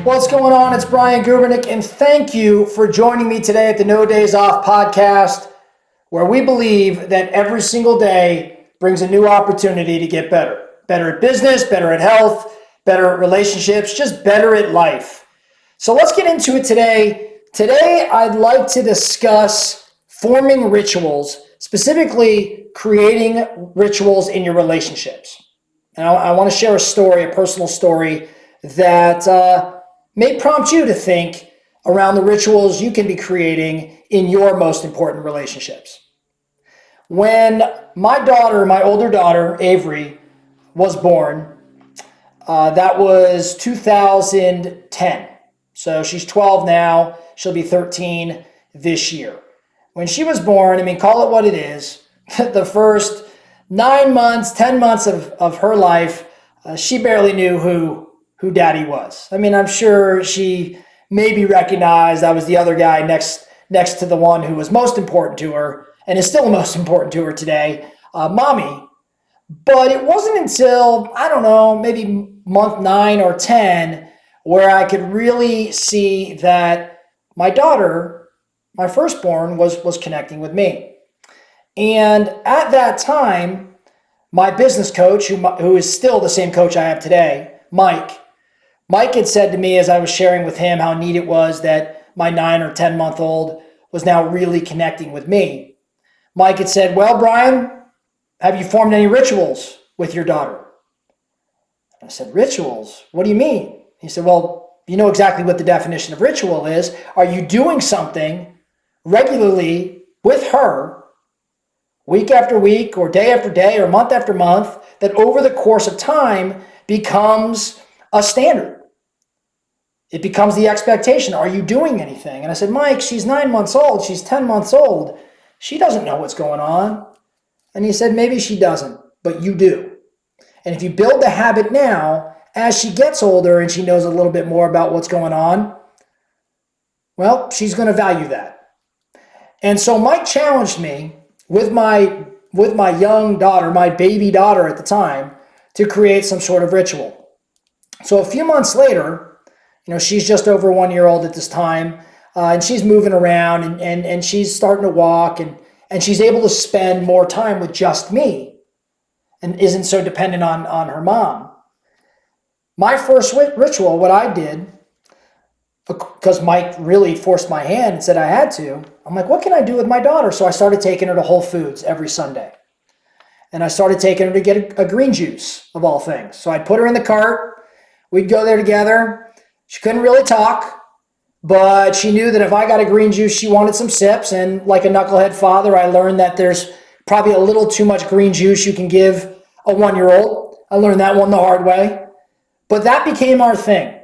What's going on? It's Brian Gubernick, and thank you for joining me today at the No Days Off podcast, where we believe that every single day brings a new opportunity to get better. Better at business, better at health, better at relationships, just better at life. So let's get into it today. Today, I'd like to discuss forming rituals, specifically creating rituals in your relationships. And I want to share a story, a personal story that may prompt you to think around the rituals you can be creating in your most important relationships. When my older daughter, Avery, was born, that was 2010. So she's 12 now. She'll be 13 this year. When she was born, call it what it is, the first 9 months, 10 months of her life, she barely knew who daddy was. I'm sure she maybe recognized I was the other guy next to the one who was most important to her and is still most important to her today, mommy. But it wasn't until, maybe month 9 or 10 where I could really see that my daughter, my firstborn, was connecting with me. And at that time, my business coach, who is still the same coach I have today, Mike had said to me as I was sharing with him how neat it was that my 9 or 10 month old was now really connecting with me. Mike had said, "Well, Brian, have you formed any rituals with your daughter?" I said, "Rituals? What do you mean?" He said, "Well, you know exactly what the definition of ritual is. Are you doing something regularly with her week after week or day after day or month after month that over the course of time becomes a standard? It becomes the expectation. Are you doing anything?" And I said, "Mike, she's 9 months old. She's 10 months old. She doesn't know what's going on." And he said, "Maybe she doesn't, but you do. And if you build the habit now, as she gets older and she knows a little bit more about what's going on, well, she's going to value that." And so Mike challenged me with my young daughter, my baby daughter at the time, to create some sort of ritual. So a few months later, she's just over 1 year old at this time, and she's moving around and she's starting to walk and she's able to spend more time with just me and isn't so dependent on her mom. My first ritual, what I did, because Mike really forced my hand and said I had to, I'm like, what can I do with my daughter? So I started taking her to Whole Foods every Sunday. And I started taking her to get a green juice, of all things. So I'd put her in the cart. We'd go there together. She couldn't really talk, but she knew that if I got a green juice, she wanted some sips. And like a knucklehead father, I learned that there's probably a little too much green juice you can give a 1 year old. I learned that one the hard way. But that became our thing.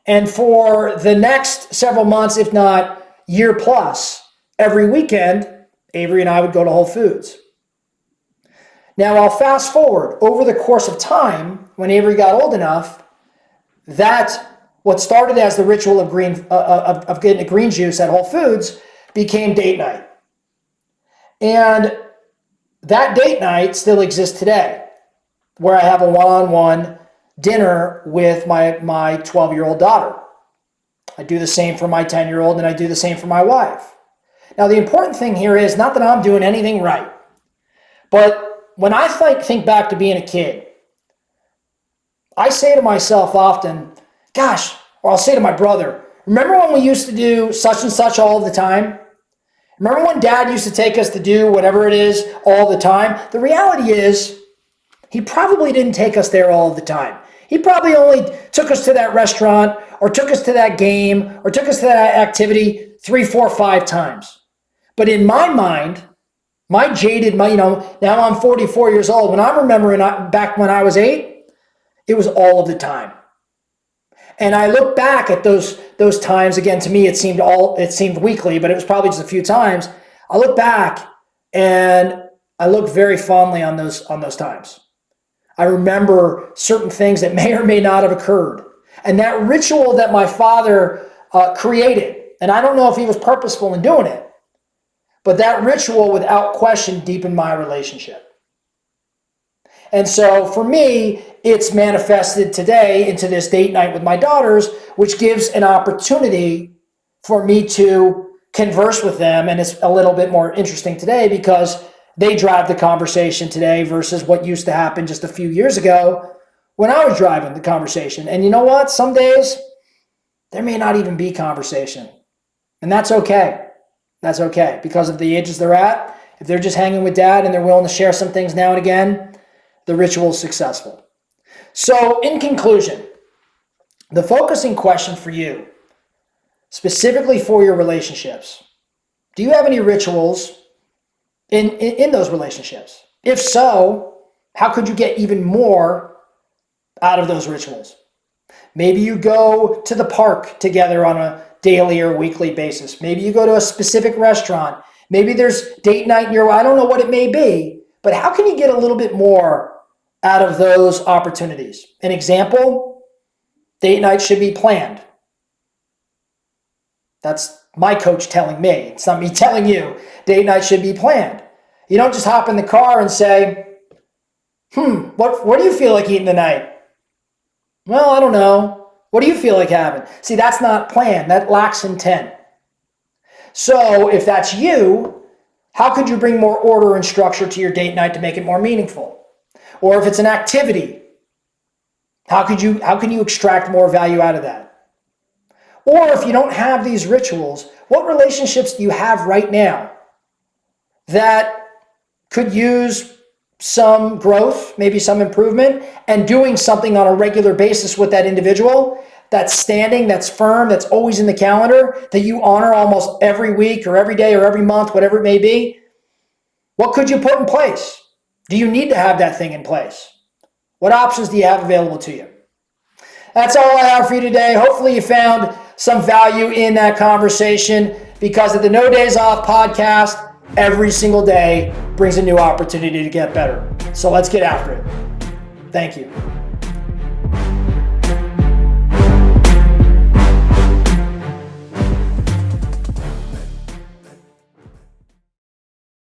And for the next several months, if not year plus, every weekend, Avery and I would go to Whole Foods. Now I'll fast forward over the course of time, when Avery got old enough, that what started as the ritual of getting a green juice at Whole Foods became date night. And that date night still exists today, where I have a one-on-one dinner with my 12-year-old daughter. I do the same for my 10-year-old, and I do the same for my wife. Now, the important thing here is not that I'm doing anything right, but when I think back to being a kid, I say to myself often, gosh, or I'll say to my brother, remember when we used to do such and such all the time? Remember when Dad used to take us to do whatever it is all the time? The reality is, he probably didn't take us there all the time. He probably only took us to that restaurant or took us to that game or took us to that activity 3, 4, 5 times. But in my mind, now I'm 44 years old. When I'm remembering back when I was 8, it was all of the time. And I look back at those times. Again, to me, it seemed weekly, but it was probably just a few times. I look back and I look very fondly on those times. I remember certain things that may or may not have occurred. And that ritual that my father created, and I don't know if he was purposeful in doing it, but that ritual without question deepened my relationship. And so for me, it's manifested today into this date night with my daughters, which gives an opportunity for me to converse with them. And it's a little bit more interesting today because they drive the conversation today versus what used to happen just a few years ago when I was driving the conversation. And you know what? Some days there may not even be conversation. And that's okay. That's okay because of the ages they're at. If they're just hanging with dad and they're willing to share some things now and again, the ritual is successful. So in conclusion, the focusing question for you, specifically for your relationships, do you have any rituals in those relationships? If so, how could you get even more out of those rituals? Maybe you go to the park together on a daily or weekly basis. Maybe you go to a specific restaurant. Maybe there's date night in your, I don't know what it may be, but how can you get a little bit more out of those opportunities? An example, date night should be planned. That's my coach telling me. It's not me telling you. Date night should be planned. You don't just hop in the car and say, what do you feel like eating tonight? Well, I don't know. What do you feel like having? See, that's not planned. That lacks intent. So if that's you, how could you bring more order and structure to your date night to make it more meaningful? Or if it's an activity, how can you extract more value out of that? Or if you don't have these rituals, what relationships do you have right now that could use some growth, maybe some improvement, and doing something on a regular basis with that individual that's standing, that's firm, that's always in the calendar, that you honor almost every week or every day or every month, whatever it may be? What could you put in place? Do you need to have that thing in place? What options do you have available to you? That's all I have for you today. Hopefully you found some value in that conversation, because at the No Days Off podcast, every single day brings a new opportunity to get better. So let's get after it. Thank you.